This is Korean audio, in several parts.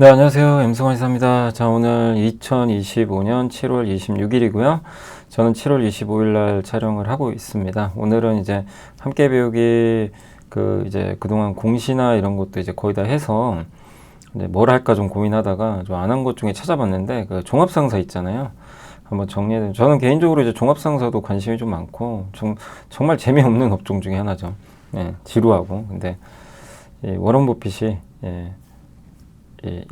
네, 안녕하세요. 엠승환 이사입니다. 자, 오늘 2025년 7월 26일이고요. 저는 7월 25일 날 촬영을 하고 있습니다. 오늘은 이제 함께 배우기 이제 그동안 공시나 이런 것도 이제 거의 다 해서 이제 뭘 할까 좀 고민하다가 좀 안 한 것 중에 찾아봤는데 그 종합상사 있잖아요. 한번 정리해. 저는 개인적으로 이제 종합상사도 관심이 좀 많고 정말 재미없는 업종 중에 하나죠. 예, 지루하고. 근데 이 워런 버핏이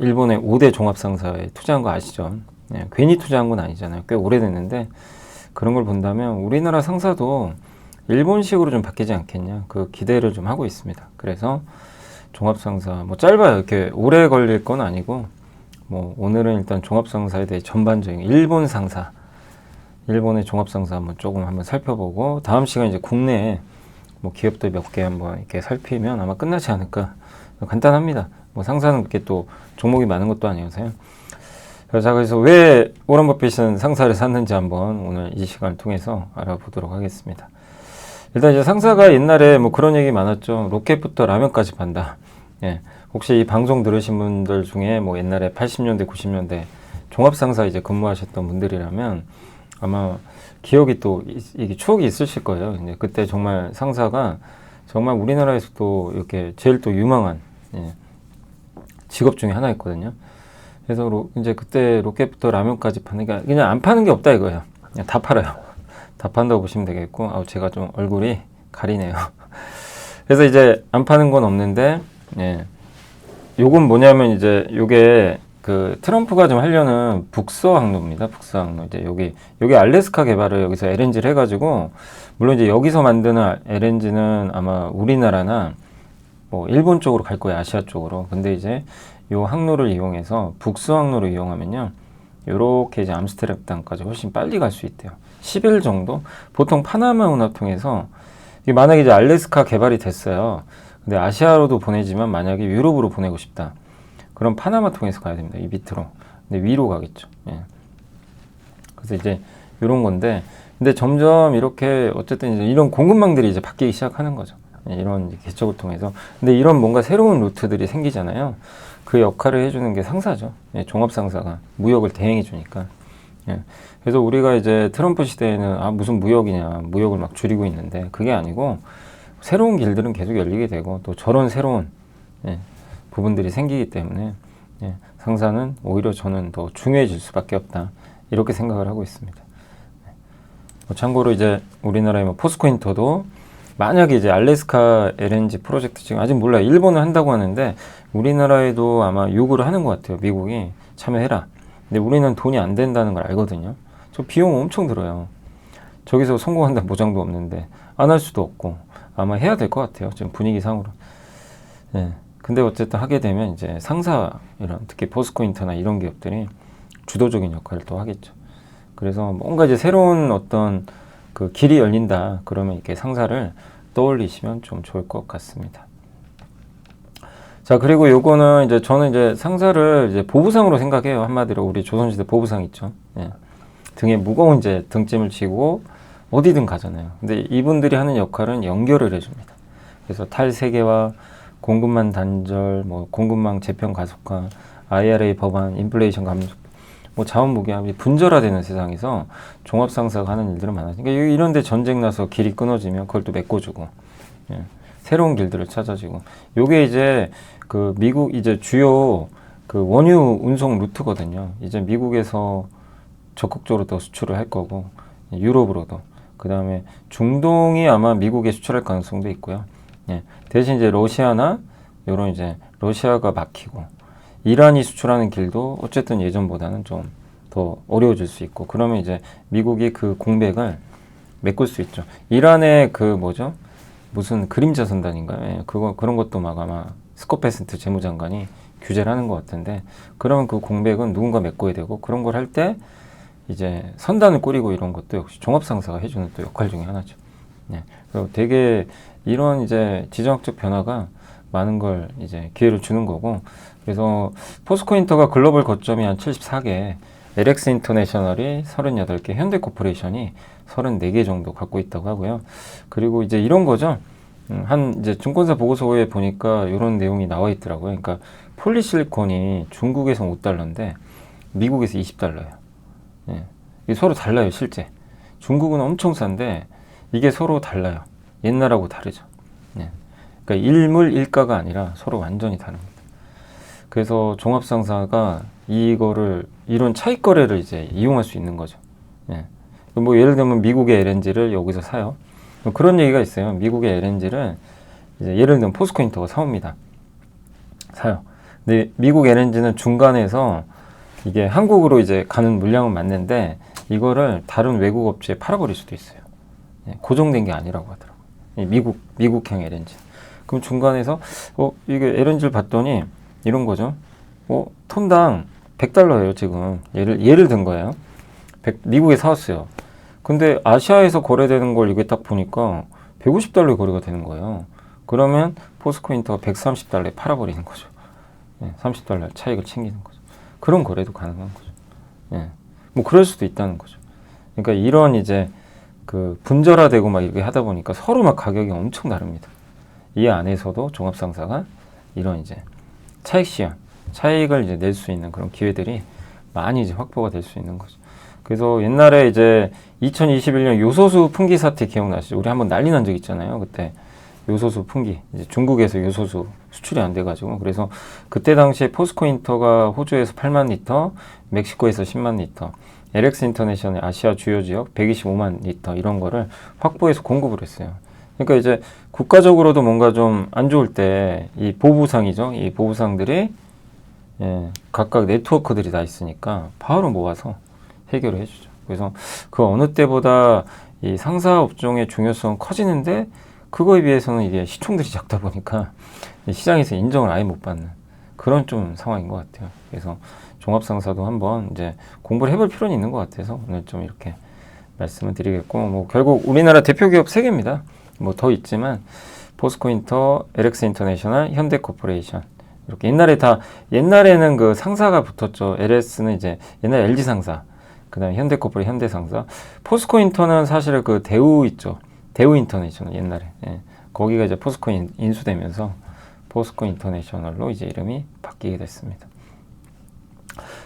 일본의 5대 종합상사에 투자한 거 아시죠? 예, 괜히 투자한 건 아니잖아요. 꽤 오래됐는데 그런 걸 본다면 우리나라 상사도 일본식으로 좀 바뀌지 않겠냐 그 기대를 좀 하고 있습니다. 그래서 종합상사 뭐 짧아요. 이렇게 오래 걸릴 건 아니고 뭐 오늘은 일단 종합상사에 대해 전반적인 일본 상사, 일본의 종합상사 한번 살펴보고 다음 시간 이제 국내에 뭐 기업들 몇 개 한번 이렇게 살피면 아마 끝나지 않을까. 간단합니다. 뭐 상사는 그렇게 또 종목이 많은 것도 아니어서요. 자, 그래서 왜 워런 버핏은 상사를 샀는지 한번 오늘 이 시간을 통해서 알아보도록 하겠습니다. 일단 이제 상사가 옛날에 뭐 그런 얘기 많았죠. 로켓부터 라면까지 판다. 예. 혹시 이 방송 들으신 분들 중에 뭐 옛날에 80년대, 90년대 종합상사 이제 근무하셨던 분들이라면 아마 기억이 또 이게 추억이 있으실 거예요. 이제 그때 정말 상사가 정말 우리나라에서도 이렇게 제일 또 유망한 직업 중에 하나였거든요. 그래서 이제 그때 로켓부터 라면까지 파는 게 그냥 안 파는 게 없다 이거예요. 그냥 다 팔아요. 다 판다고 보시면 되겠고, 제가 좀 얼굴이 가리네요. 그래서 이제 안 파는 건 없는데, 요건 뭐냐면 이제 요게 그 트럼프가 좀 하려는 북서 항로입니다. 북서 항로. 이제 여기 알래스카 개발을 여기서 LNG를 해가지고, 물론 이제 여기서 만드는 LNG는 아마 우리나라나 뭐 일본 쪽으로 갈 거예요. 아시아 쪽으로. 근데 이제 요 항로를 이용해서 북서 항로를 이용하면요. 요렇게 이제 암스테르담까지 훨씬 빨리 갈 수 있대요. 10일 정도? 보통 파나마 운하 통해서 만약에 이제 알래스카 개발이 됐어요. 근데 아시아로도 보내지만 만약에 유럽으로 보내고 싶다. 그럼 파나마 통해서 가야 됩니다. 이 밑으로. 근데 위로 가겠죠. 예. 그래서 이제 요런 건데 근데 점점 이렇게 어쨌든 이제 이런 공급망들이 이제 바뀌기 시작하는 거죠. 이런 개척을 통해서. 근데 이런 뭔가 새로운 루트들이 생기잖아요. 그 역할을 해주는 게 상사죠. 종합상사가 무역을 대행해 주니까. 그래서 우리가 이제 트럼프 시대에는 무슨 무역이냐, 무역을 막 줄이고 있는데 그게 아니고 새로운 길들은 계속 열리게 되고 또 저런 새로운 부분들이 생기기 때문에 상사는 오히려 저는 더 중요해질 수밖에 없다. 이렇게 생각을 하고 있습니다. 참고로 이제 우리나라의 뭐 포스코인터도 만약에 이제 알래스카 LNG 프로젝트 지금 아직 몰라요. 일본은 한다고 하는데 우리나라에도 아마 요구를 하는 것 같아요. 미국이 참여해라. 근데 우리는 돈이 안 된다는 걸 알거든요. 저 비용 엄청 들어요. 저기서 성공한다는 보장도 없는데 안 할 수도 없고 아마 해야 될 것 같아요. 지금 분위기상으로. 근데 어쨌든 하게 되면 이제 상사 이런 특히 포스코인터나 이런 기업들이 주도적인 역할을 또 하겠죠. 그래서 뭔가 이제 새로운 어떤 그 길이 열린다. 그러면 이렇게 상사를 떠올리시면 좀 좋을 것 같습니다. 자, 그리고 요거는 이제 저는 이제 상사를 이제 보부상으로 생각해요. 한마디로 우리 조선시대 보부상 있죠. 등에 무거운 이제 등짐을 지고 어디든 가잖아요. 근데 이분들이 하는 역할은 연결을 해줍니다. 그래서 탈세계화, 공급망 단절, 뭐 공급망 재편 가속화, IRA 법안, 인플레이션 감소, 뭐 자원무기함이 분절화되는 세상에서 종합상사가 하는 일들은 많아요. 그러니까 이런데 전쟁 나서 길이 끊어지면 그걸 또 메꿔주고, 새로운 길들을 찾아주고, 요게 이제 그 미국 이제 주요 그 원유 운송 루트거든요. 이제 미국에서 적극적으로 더 수출을 할 거고, 유럽으로도. 그 다음에 중동이 아마 미국에 수출할 가능성도 있고요. 대신 이제 러시아나 요런 이제 러시아가 막히고, 이란이 수출하는 길도 어쨌든 예전보다는 좀 더 어려워질 수 있고 그러면 이제 미국이 그 공백을 메꿀 수 있죠. 이란의 그 뭐죠? 무슨 그림자 선단인가요? 그런 것도 막 아마 스콧 베센트 재무장관이 규제를 하는 것 같은데 그러면 그 공백은 누군가 메꿔야 되고 그런 걸 할 때 이제 선단을 꾸리고 이런 것도 역시 종합상사가 해주는 또 역할 중에 하나죠. 그리고 되게 이런 이제 지정학적 변화가 많은 걸 이제 기회를 주는 거고 그래서 포스코인터가 글로벌 거점이 한 74개, LX 인터내셔널이 38개, 현대코퍼레이션이 34개 정도 갖고 있다고 하고요. 그리고 이제 이런 거죠. 한 이제 증권사 보고서에 보니까 이런 내용이 나와 있더라고요. 그러니까 폴리실리콘이 중국에서 5달러인데 미국에서 20달러예요. 예. 이게 서로 달라요, 실제. 중국은 엄청 싼데 이게 서로 달라요. 옛날하고 다르죠. 예. 그러니까 일물 일가가 아니라 서로 완전히 다릅니다. 그래서 종합상사가 이런 차익 거래를 이제 이용할 수 있는 거죠. 예. 뭐 예를 들면 미국의 LNG를 여기서 사요. 그런 얘기가 있어요. 미국의 LNG를 이제 예를 들면 포스코인터가 사옵니다. 사요. 근데 미국 LNG는 중간에서 이게 한국으로 이제 가는 물량은 맞는데 이거를 다른 외국 업체에 팔아버릴 수도 있어요. 예, 고정된 게 아니라고 하더라고요. 미국형 LNG. 그럼 중간에서 이게 LNG를 봤더니 이런 거죠. 톤당 100달러예요, 지금. 예를 든 거예요. 미국에 사왔어요. 근데 아시아에서 거래되는 걸 이게 딱 보니까 150달러에 거래가 되는 거예요. 그러면 포스코인터가 130달러에 팔아버리는 거죠. 예, 30달러 차익을 챙기는 거죠. 그런 거래도 가능한 거죠. 예, 뭐 그럴 수도 있다는 거죠. 그러니까 이런 이제 그 분절화되고 막 이렇게 하다 보니까 서로 막 가격이 엄청 다릅니다. 이 안에서도 종합상사가 이런 이제 차익을 이제 낼 수 있는 그런 기회들이 많이 이제 확보가 될 수 있는 거죠. 그래서 옛날에 이제 2021년 요소수 풍기 사태 기억나시죠? 우리 한번 난리 난 적 있잖아요. 그때 요소수 풍기, 이제 중국에서 요소수 수출이 안 돼가지고 그래서 그때 당시에 포스코인터가 호주에서 8만 리터, 멕시코에서 10만 리터, LX 인터내셔널 아시아 주요 지역 125만 리터 이런 거를 확보해서 공급을 했어요. 그러니까 이제 국가적으로도 뭔가 좀 안 좋을 때 이 보부상이죠. 이 보부상들이 각각 네트워크들이 다 있으니까 바로 모아서 해결을 해주죠. 그래서 그 어느 때보다 이 상사 업종의 중요성은 커지는데 그거에 비해서는 이게 시총들이 작다 보니까 시장에서 인정을 아예 못 받는 그런 좀 상황인 것 같아요. 그래서 종합상사도 한번 이제 공부를 해볼 필요는 있는 것 같아서 오늘 좀 이렇게 말씀을 드리겠고, 뭐 결국 우리나라 대표 기업 3개입니다. 뭐 더 있지만 포스코인터, LX 인터내셔널, 현대코퍼레이션 이렇게 옛날에는 그 상사가 붙었죠. LS는 이제 옛날 LG 상사, 그다음에 현대코퍼레이션 현대 상사, 포스코인터는 사실 그 대우 있죠. 대우 인터내셔널 옛날에 거기가 이제 포스코 인수되면서 포스코 인터내셔널로 이제 이름이 바뀌게 됐습니다.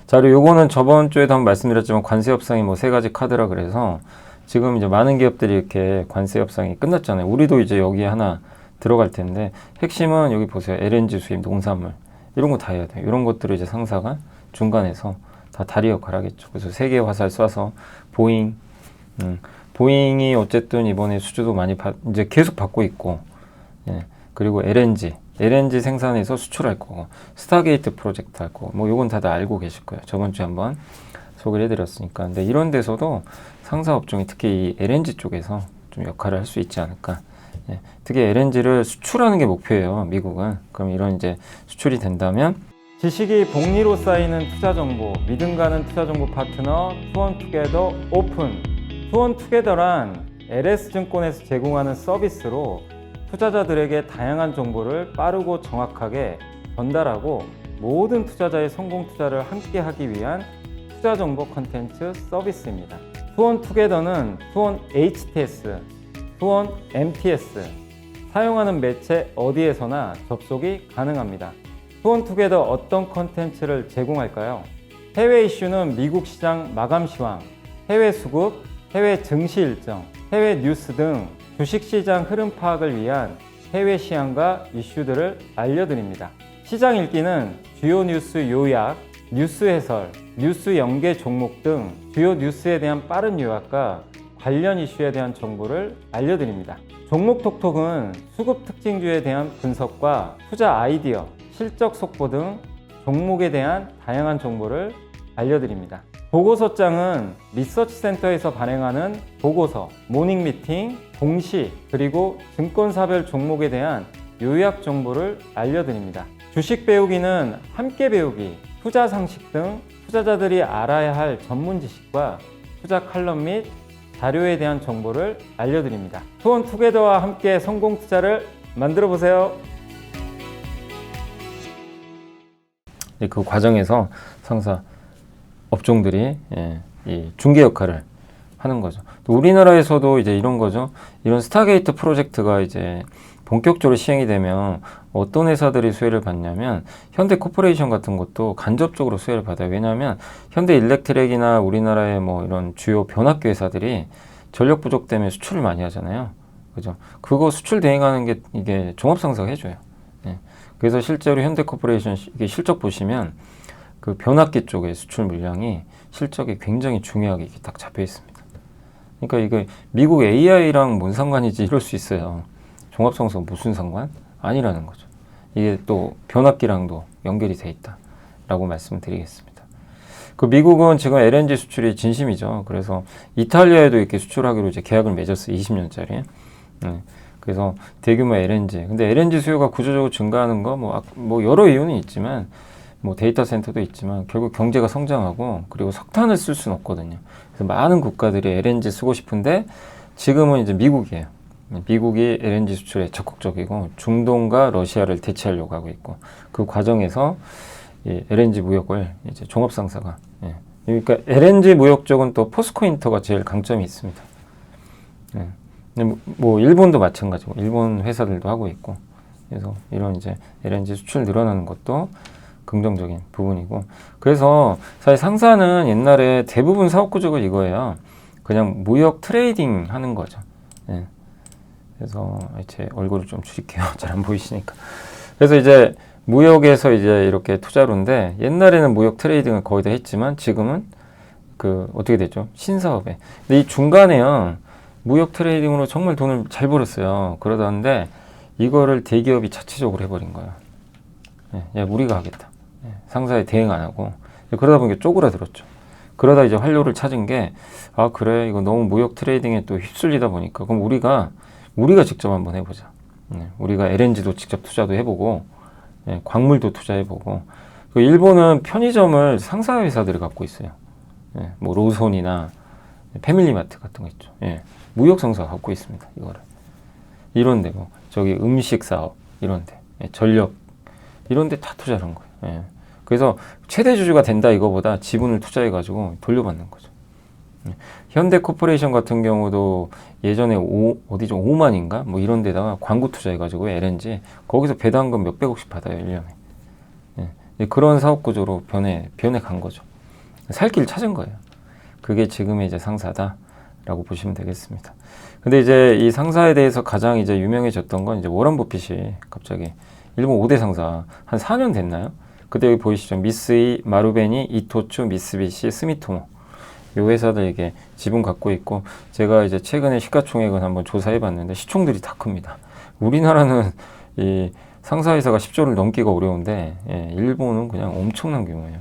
자, 그리고 요거는 저번 주에도 한번 말씀드렸지만 관세 협상이 뭐 3가지 카드라 그래서 지금 이제 많은 기업들이 이렇게 관세 협상이 끝났잖아요. 우리도 이제 여기에 하나 들어갈 텐데 핵심은 여기 보세요. LNG 수입, 농산물 이런 거 다 해야 돼요. 이런 것들을 이제 상사가 중간에서 다 다리 역할을 하겠죠. 그래서 세계 화살 쏴서 보잉이 어쨌든 이번에 수주도 많이 이제 계속 받고 있고, 그리고 LNG 생산해서 수출할 거고, 스타게이트 프로젝트 할 거고, 뭐 요건 다들 알고 계실 거예요. 저번 주에 한번 소개를 해드렸으니까. 근데 이런 데서도 상사 업종이 특히 이 LNG 쪽에서 좀 역할을 할 수 있지 않을까. 특히 LNG를 수출하는 게 목표예요, 미국은. 그럼 이런 이제 수출이 된다면 지식이 복리로 쌓이는 투자 정보, 믿음 가는 투자 정보 파트너 투원투게더 오픈. 투원투게더란 LS증권에서 제공하는 서비스로 투자자들에게 다양한 정보를 빠르고 정확하게 전달하고 모든 투자자의 성공 투자를 함께 하기 위한 투자 정보 컨텐츠 서비스입니다. 투원투게더는 투원 HTS, 투원 MTS, 사용하는 매체 어디에서나 접속이 가능합니다. 투원투게더 어떤 컨텐츠를 제공할까요? 해외 이슈는 미국 시장 마감 시황, 해외 수급, 해외 증시 일정, 해외 뉴스 등 주식시장 흐름 파악을 위한 해외 시황과 이슈들을 알려드립니다. 시장 읽기는 주요 뉴스 요약, 뉴스 해설, 뉴스 연계 종목 등 주요 뉴스에 대한 빠른 요약과 관련 이슈에 대한 정보를 알려드립니다. 종목 톡톡은 수급 특징주에 대한 분석과 투자 아이디어, 실적 속보 등 종목에 대한 다양한 정보를 알려드립니다. 보고서장은 리서치센터에서 발행하는 보고서, 모닝미팅, 공시, 그리고 증권사별 종목에 대한 요약 정보를 알려드립니다. 주식 배우기는 함께 배우기, 투자 상식 등 투자자들이 알아야 할 전문 지식과 투자 칼럼 및 자료에 대한 정보를 알려드립니다. 투원투게더와 함께 성공 투자를 만들어 보세요. 그 과정에서 상사 업종들이 이 중개 역할을 하는 거죠. 또 우리나라에서도 이제 이런 거죠. 이런 스타게이트 프로젝트가 이제 본격적으로 시행이 되면 어떤 회사들이 수혜를 받냐면 현대코퍼레이션 같은 것도 간접적으로 수혜를 받아요. 왜냐하면 현대일렉트릭이나 우리나라의 뭐 이런 주요 변압기 회사들이 전력 부족 때문에 수출을 많이 하잖아요. 그죠? 그거 수출 대행하는 게 이게 종합상사가 해줘요. 예. 그래서 실제로 현대코퍼레이션 이게 실적 보시면 그 변압기 쪽의 수출 물량이 실적이 굉장히 중요하게 이렇게 딱 잡혀 있습니다. 그러니까 이게 미국 AI랑 뭔 상관이지 이럴 수 있어요. 종합상사 무슨 상관? 아니라는 거죠. 이게 또 변압기랑도 연결이 돼 있다라고 말씀드리겠습니다. 그 미국은 지금 LNG 수출이 진심이죠. 그래서 이탈리아에도 이렇게 수출하기로 이제 계약을 맺었어요. 20년짜리. 그래서 대규모 LNG. 근데 LNG 수요가 구조적으로 증가하는 거 뭐 여러 이유는 있지만 뭐 데이터 센터도 있지만 결국 경제가 성장하고 그리고 석탄을 쓸 수는 없거든요. 그래서 많은 국가들이 LNG 쓰고 싶은데 지금은 이제 미국이에요. 미국이 LNG 수출에 적극적이고 중동과 러시아를 대체하려고 하고 있고 그 과정에서 이 LNG 무역을 이제 종합상사가 그러니까 LNG 무역 쪽은 또 포스코 인터가 제일 강점이 있습니다. 뭐 일본도 마찬가지고 일본 회사들도 하고 있고 그래서 이런 이제 LNG 수출 늘어나는 것도 긍정적인 부분이고 그래서 사실 상사는 옛날에 대부분 사업 구조가 이거예요. 그냥 무역 트레이딩 하는 거죠. 그래서 제 얼굴을 좀 줄일게요. 잘 안 보이시니까. 그래서 이제 무역에서 이제 이렇게 투자로인데 옛날에는 무역 트레이딩을 거의 다 했지만 지금은 그 어떻게 됐죠? 신사업에. 근데 이 중간에요. 무역 트레이딩으로 정말 돈을 잘 벌었어요. 그러다는데 이거를 대기업이 자체적으로 해버린 거예요. 야, 우리가 하겠다. 상사에 대응 안 하고. 그러다 보니까 쪼그라들었죠. 그러다 이제 활로를 찾은 게, 아, 그래, 이거 너무 무역 트레이딩에 또 휩쓸리다 보니까, 그럼 우리가 직접 한번 해보자. 우리가 LNG도 직접 투자도 해보고, 광물도 투자해보고. 일본은 편의점을 상사 회사들이 갖고 있어요. 뭐 로손이나 패밀리마트 같은 거 있죠. 무역 상사가 갖고 있습니다. 이거를. 이런데 뭐 저기 음식 사업 이런데 전력 이런데 다 투자를 한 거예요. 그래서 최대 주주가 된다 이거보다 지분을 투자해 가지고 돌려받는 거죠. 현대코퍼레이션 같은 경우도 예전에 어디죠 5만인가 뭐 이런 데다가 광고 투자해 가지고 LNG 거기서 배당금 몇백억씩 받아요 1년에. 그런 사업 구조로 변해 간 거죠. 살 길 찾은 거예요. 그게 지금의 이제 상사다라고 보시면 되겠습니다. 근데 이제 이 상사에 대해서 가장 이제 유명해졌던 건 이제 워런 버핏이 갑자기 일본 5대 상사 한 4년 됐나요? 그때 여기 보이시죠? 미쓰이, 마루베니, 이토츠, 미쓰비시, 스미토모 요 회사들에게 지분 갖고 있고 제가 이제 최근에 시가총액은 한번 조사해 봤는데 시총들이 다 큽니다. 우리나라는 이 상사회사가 10조를 넘기가 어려운데 일본은 그냥 엄청난 규모예요.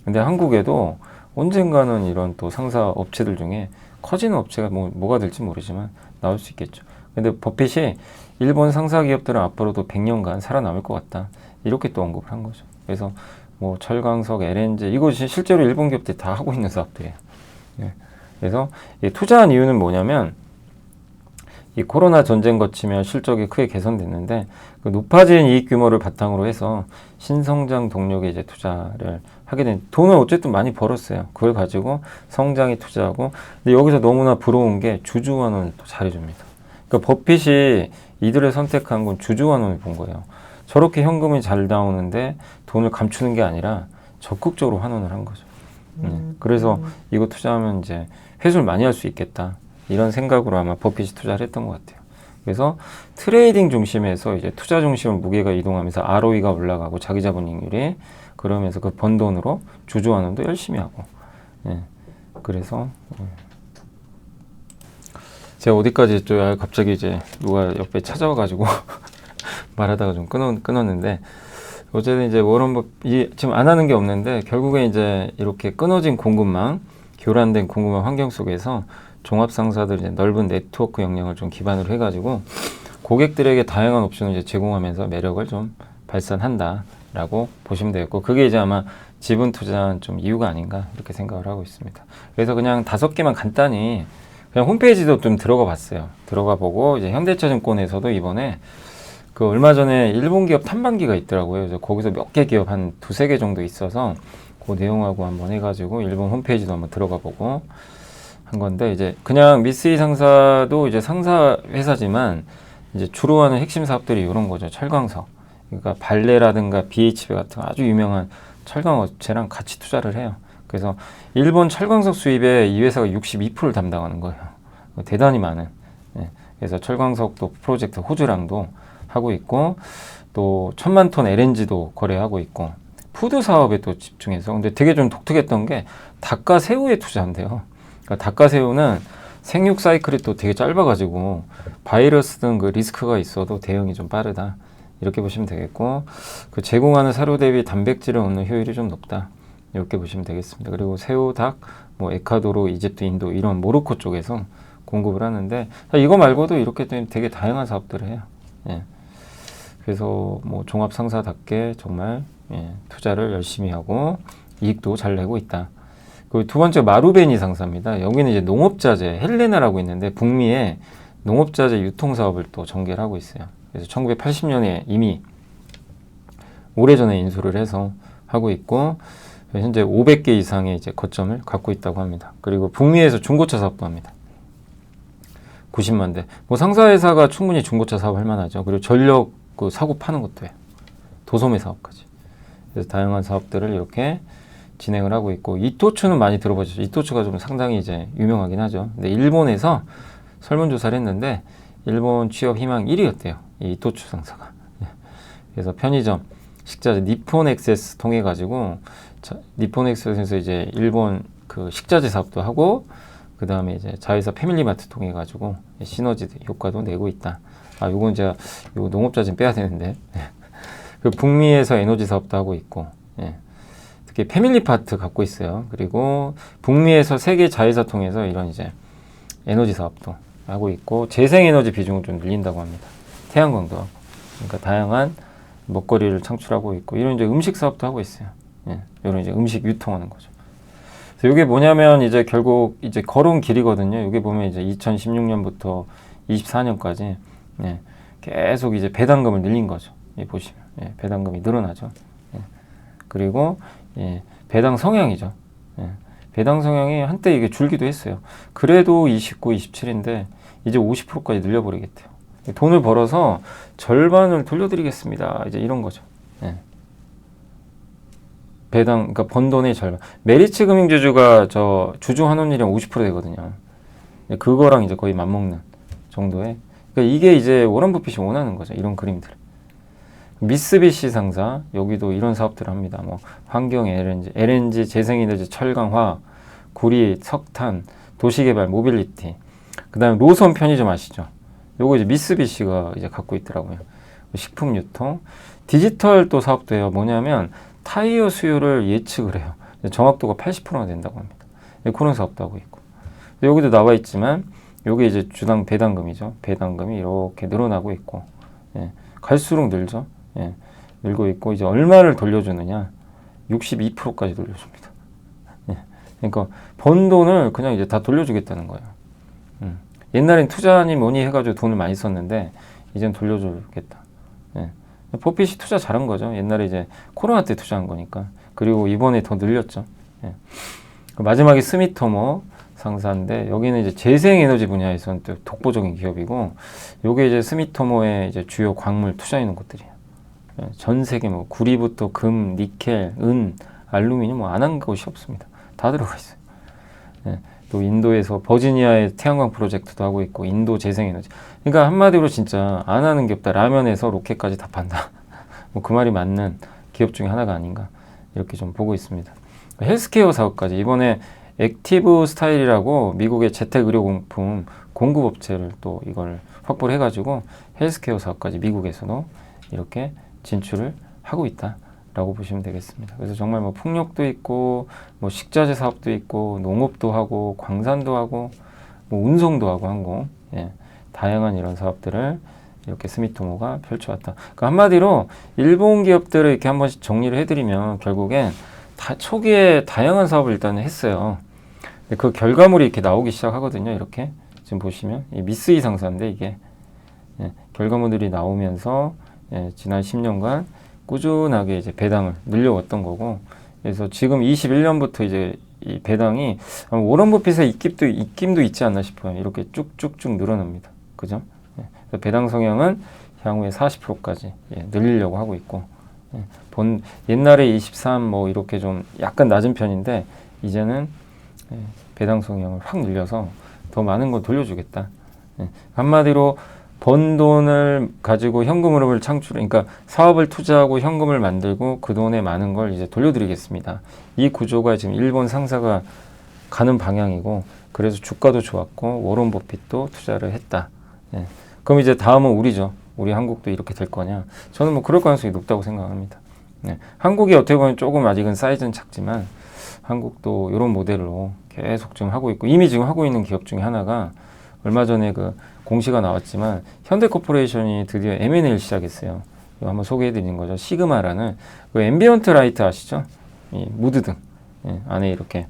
근데 한국에도 언젠가는 이런 또 상사 업체들 중에 커지는 업체가 뭐가 될지 모르지만 나올 수 있겠죠. 근데 버핏이 일본 상사 기업들은 앞으로도 100년간 살아남을 것 같다. 이렇게 또 언급을 한 거죠. 그래서 뭐 철강석, LNG 이것이 실제로 일본 기업들이 다 하고 있는 사업들이에요. 그래서 투자한 이유는 뭐냐면 이 코로나 전쟁 거치며 실적이 크게 개선됐는데 그 높아진 이익 규모를 바탕으로 해서 신성장 동력에 이제 투자를 하게 된 돈을 어쨌든 많이 벌었어요. 그걸 가지고 성장에 투자하고 근데 여기서 너무나 부러운 게 주주환원을 또 잘해줍니다. 그러니까 버핏이 이들을 선택한 건 주주환원을 본 거예요. 저렇게 현금이 잘 나오는데 돈을 감추는 게 아니라 적극적으로 환원을 한 거죠. 그래서 이거 투자하면 이제 회수를 많이 할 수 있겠다. 이런 생각으로 아마 버핏이 투자를 했던 것 같아요. 그래서 트레이딩 중심에서 이제 투자 중심으로 무게가 이동하면서 ROE가 올라가고 자기 자본이익률이 그러면서 그 번 돈으로 주주환원도 열심히 하고. 그래서 제가 어디까지 했죠? 갑자기 이제 누가 옆에 찾아와가지고 말하다가 좀 끊었는데 어쨌든 이제 워런 버핏이 지금 안 하는 게 없는데 결국에 이제 이렇게 끊어진 공급망, 교란된 공급망 환경 속에서 종합상사들 이제 넓은 네트워크 역량을 좀 기반으로 해가지고 고객들에게 다양한 옵션을 이제 제공하면서 매력을 좀 발산한다라고 보시면 되겠고 그게 이제 아마 지분 투자한 좀 이유가 아닌가 이렇게 생각을 하고 있습니다. 그래서 그냥 5개만 간단히 그냥 홈페이지도 좀 들어가 봤어요. 들어가 보고 이제 현대차증권에서도 이번에 그 얼마 전에 일본 기업 탐방기가 있더라고요. 그래서 거기서 몇 개 기업 한 2-3개 정도 있어서 그 내용하고 한번 해가지고 일본 홈페이지도 한번 들어가 보고 한 건데 이제 그냥 미쓰이 상사도 이제 상사 회사지만 이제 주로 하는 핵심 사업들이 이런 거죠. 철강 사업. 그러니까 발레라든가 BHB 같은 아주 유명한 철강 업체랑 같이 투자를 해요. 그래서 일본 철광석 수입에 이 회사가 62%를 담당하는 거예요. 대단히 많은. 예. 그래서 철광석도 프로젝트 호주랑도 하고 있고 또 1000만 톤 LNG도 거래하고 있고 푸드 사업에 또 집중해서 근데 되게 좀 독특했던 게 닭과 새우에 투자한대요. 그러니까 닭과 새우는 생육 사이클이 또 되게 짧아가지고 바이러스 등 그 리스크가 있어도 대응이 좀 빠르다. 이렇게 보시면 되겠고 그 제공하는 사료 대비 단백질을 얻는 효율이 좀 높다. 이렇게 보시면 되겠습니다. 그리고 새우, 닭, 뭐 에콰도르, 이집트, 인도 이런 모로코 쪽에서 공급을 하는데 이거 말고도 이렇게 되게 다양한 사업들을 해요. 예. 그래서 뭐 종합 상사답게 정말 예, 투자를 열심히 하고 이익도 잘 내고 있다. 그 두 번째 마루베니 상사입니다. 여기는 이제 농업자재 헬레나라고 있는데 북미에 농업자재 유통 사업을 또 전개를 하고 있어요. 그래서 1980년에 이미 오래전에 인수를 해서 하고 있고 현재 500개 이상의 이제 거점을 갖고 있다고 합니다. 그리고 북미에서 중고차 사업도 합니다. 90만 대. 뭐 상사회사가 충분히 중고차 사업 할 만하죠. 그리고 전력 그 사고 파는 것도 해요. 도소매 사업까지. 그래서 다양한 사업들을 이렇게 진행을 하고 있고 이토츠는 많이 들어보셨죠. 이토츠가 좀 상당히 이제 유명하긴 하죠. 근데 일본에서 설문조사를 했는데 일본 취업 희망 1위였대요. 이 이토츠 상사가. 그래서 편의점, 식자재 니폰 액세스 통해 가지고 니폰 액세스에서 이제 일본 그 식자재 사업도 하고 그 다음에 이제 자회사 패밀리마트 통해 가지고 시너지 효과도 내고 있다. 아, 요건 제가 요 농업자재 빼야 되는데. 그 북미에서 에너지 사업도 하고 있고, 예. 특히 패밀리마트 갖고 있어요. 그리고 북미에서 세계 자회사 통해서 이런 이제 에너지 사업도 하고 있고 재생에너지 비중을 좀 늘린다고 합니다. 태양광도 하고. 그러니까 다양한 먹거리를 창출하고 있고 이런 이제 음식 사업도 하고 있어요. 예. 이런 이제 음식 유통하는 거죠. 그래서 이게 뭐냐면 이제 결국 이제 걸어온 길이거든요. 여기 보면 이제 2016년부터 24년까지 예. 계속 이제 배당금을 늘린 거죠. 예, 보시면 예. 배당금이 늘어나죠. 예. 그리고 예. 배당 성향이죠. 예. 배당 성향이 한때 이게 줄기도 했어요. 그래도 29, 27인데 이제 50%까지 늘려버리겠대요. 돈을 벌어서 절반을 돌려드리겠습니다. 이제 이런 거죠. 예. 배당, 그러니까 번 돈의 절반. 메리츠 금융주주가 저 주주 환원율이 50% 되거든요. 그거랑 이제 거의 맞먹는 정도의. 그러니까 이게 이제 워런 버핏이 원하는 거죠. 이런 그림들. 미쓰비시 상사 여기도 이런 사업들을 합니다. 뭐 환경 LNG, 재생에너지, 철강화, 구리, 석탄, 도시개발, 모빌리티. 그다음에 로선 편의점 아시죠? 요거 이제 미쓰비시가 이제 갖고 있더라고요. 식품 유통, 디지털 또 사업도 해요. 뭐냐면 타이어 수요를 예측을 해요. 정확도가 80%가 된다고 합니다. 그런 사업도 하고 있고. 여기도 나와 있지만 요게 이제 주당 배당금이죠. 배당금이 이렇게 늘어나고 있고, 예. 갈수록 늘죠. 예. 늘고 있고 이제 얼마를 돌려주느냐? 62%까지 돌려줍니다. 예. 그러니까 번 돈을 그냥 이제 다 돌려주겠다는 거예요. 옛날엔 투자니 뭐니 해가지고 돈을 많이 썼는데 이젠 돌려주겠다. 예. 포핏이 투자 잘한 거죠. 옛날에 이제 코로나 때 투자한 거니까. 그리고 이번에 더 늘렸죠. 예. 마지막에 스미토모 상사인데 여기는 이제 재생에너지 분야에서는 또 독보적인 기업이고 요게 이제 스미토모의 이제 주요 광물 투자하는 곳들이에요. 예. 전 세계 뭐 구리부터 금, 니켈, 은, 알루미늄 뭐 안 한 곳이 없습니다. 다 들어가 있어요. 예. 또 인도에서 버지니아의 태양광 프로젝트도 하고 있고 인도 재생에너지. 그러니까 한마디로 진짜 안 하는 게 없다. 라면에서 로켓까지 다 판다. 뭐 그 말이 맞는 기업 중에 하나가 아닌가 이렇게 좀 보고 있습니다. 헬스케어 사업까지 이번에 액티브 스타일이라고 미국의 재택의료용품 공급업체를 또 이걸 확보를 해가지고 헬스케어 사업까지 미국에서도 이렇게 진출을 하고 있다. 라고 보시면 되겠습니다. 그래서 정말 뭐 풍력도 있고 뭐 식자재 사업도 있고 농업도 하고 광산도 하고 뭐 운송도 하고 항공 예, 다양한 이런 사업들을 이렇게 스미토모가 펼쳐왔다. 그러니까 한마디로 일본 기업들을 이렇게 한 번씩 정리를 해드리면 결국엔 다 초기에 다양한 사업을 일단 했어요. 그 결과물이 이렇게 나오기 시작하거든요. 이렇게 지금 보시면 이 미쓰이 상사인데 이게 예, 결과물들이 나오면서 예, 지난 10년간 꾸준하게 이제 배당을 늘려왔던 거고, 그래서 지금 21년부터 이제 이 배당이 워런 버핏의 입김도 있지 않나 싶어요. 이렇게 쭉쭉쭉 늘어납니다. 그죠? 그래서 배당 성향은 향후에 40%까지 늘리려고 하고 있고, 옛날에 23 뭐 이렇게 좀 약간 낮은 편인데 이제는 배당 성향을 확 늘려서 더 많은 걸 돌려주겠다. 한마디로 번 돈을 가지고 현금 흐름을 그러니까 사업을 투자하고 현금을 만들고 그 돈에 많은 걸 이제 돌려드리겠습니다. 이 구조가 지금 일본 상사가 가는 방향이고, 그래서 주가도 좋았고 워런 버핏도 투자를 했다. 그럼 이제 다음은 우리죠. 우리 한국도 이렇게 될 거냐? 저는 뭐 그럴 가능성이 높다고 생각합니다. 한국이 어떻게 보면 조금 아직은 사이즈는 작지만 한국도 이런 모델로 계속 지금 하고 있고, 이미 지금 하고 있는 기업 중에 하나가 얼마 전에 그 공시가 나왔지만 현대코퍼레이션이 드디어 M&A를 시작했어요. 이거 한번 소개해드린 거죠. 시그마라는 그 앰비언트 라이트 아시죠? 이 무드등 안에 이렇게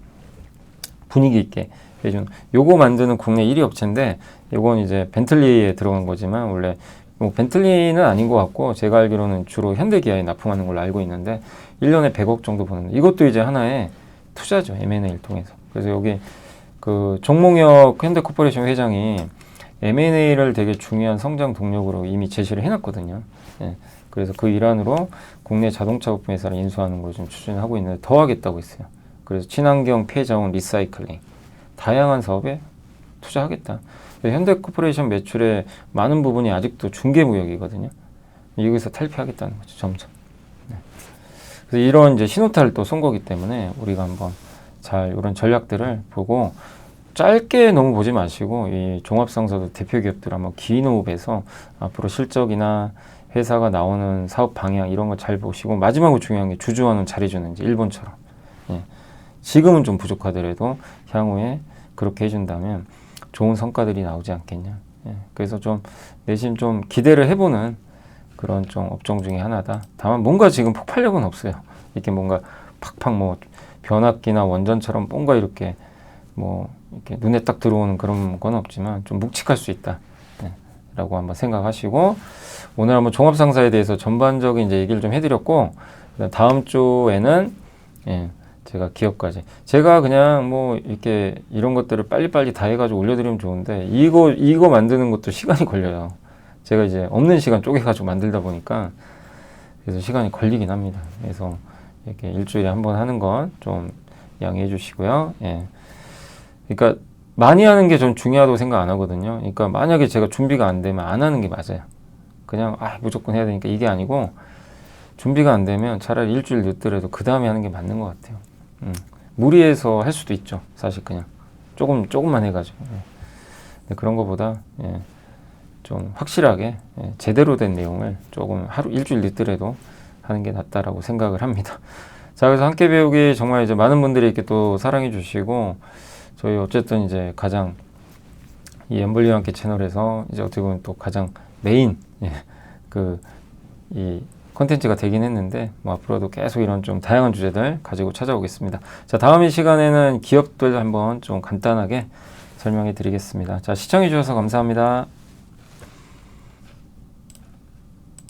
분위기 있게 해준 요거 만드는 국내 1위 업체인데, 요건 이제 벤틀리에 들어간 거지만 원래 뭐 벤틀리는 아닌 것 같고, 제가 알기로는 주로 현대기아에 납품하는 걸로 알고 있는데 1년에 100억 정도 버는데, 이것도 이제 하나의 투자죠. M&A를 통해서. 그래서 여기 그 종몽혁 현대코퍼레이션 회장이 M&A를 되게 중요한 성장 동력으로 이미 제시를 해놨거든요. 그래서 그 일환으로 국내 자동차 부품 회사를 인수하는 걸 좀 추진하고 있는데 더 하겠다고 했어요. 그래서 친환경, 폐자원, 리사이클링 다양한 사업에 투자하겠다. 현대코퍼레이션 매출의 많은 부분이 아직도 중개무역이거든요. 여기서 탈피하겠다는 거죠, 점점. 그래서 이런 이제 신호탄을 또 쏜 거기 때문에 우리가 한번 잘 이런 전략들을 보고, 짧게 너무 보지 마시고 이 종합상사도 대표 기업들 한번 기노업해서 앞으로 실적이나 회사가 나오는 사업 방향 이런 거 잘 보시고, 마지막으로 중요한 게 주주원은 잘해주는지, 일본처럼. 지금은 좀 부족하더라도 향후에 그렇게 해준다면 좋은 성과들이 나오지 않겠냐. 그래서 좀 내심 좀 기대를 해보는 그런 좀 업종 중에 하나다. 다만 뭔가 지금 폭발력은 없어요. 이렇게 뭔가 팍팍 뭐 변압기나 원전처럼 뭔가 이렇게 뭐 이렇게 눈에 딱 들어오는 그런 건 없지만 좀 묵직할 수 있다. 라고 한번 생각하시고, 오늘 한번 종합상사에 대해서 전반적인 이제 얘기를 좀 해드렸고, 다음 주에는 제가 기업까지. 제가 그냥 뭐 이렇게 이런 것들을 빨리빨리 다 해가지고 올려드리면 좋은데, 이거 만드는 것도 시간이 걸려요. 제가 이제 없는 시간 쪼개가지고 만들다 보니까 그래서 시간이 걸리긴 합니다. 그래서 이렇게 일주일에 한 번 하는 건 좀 양해해 주시고요. 그러니까 많이 하는 게 좀 중요하다고 생각 안 하거든요. 그러니까 만약에 제가 준비가 안 되면 안 하는 게 맞아요. 그냥 무조건 해야 되니까 이게 아니고, 준비가 안 되면 차라리 일주일 늦더라도 그 다음에 하는 게 맞는 것 같아요. 무리해서 할 수도 있죠. 사실 그냥 조금만 해가지고. 근데 그런 것보다 좀 확실하게 제대로 된 내용을 조금 일주일 늦더라도 하는 게 낫다라고 생각을 합니다. 자, 그래서 함께 배우기 정말 이제 많은 분들이 이렇게 또 사랑해 주시고, 저희 어쨌든 이제 가장 이 엠블리와 함께 채널에서 이제 어떻게 보면 또 가장 메인 이 콘텐츠가 되긴 했는데, 뭐 앞으로도 계속 이런 좀 다양한 주제들 가지고 찾아오겠습니다. 자, 다음 이 시간에는 기업들 한번 좀 간단하게 설명해 드리겠습니다. 자, 시청해 주셔서 감사합니다.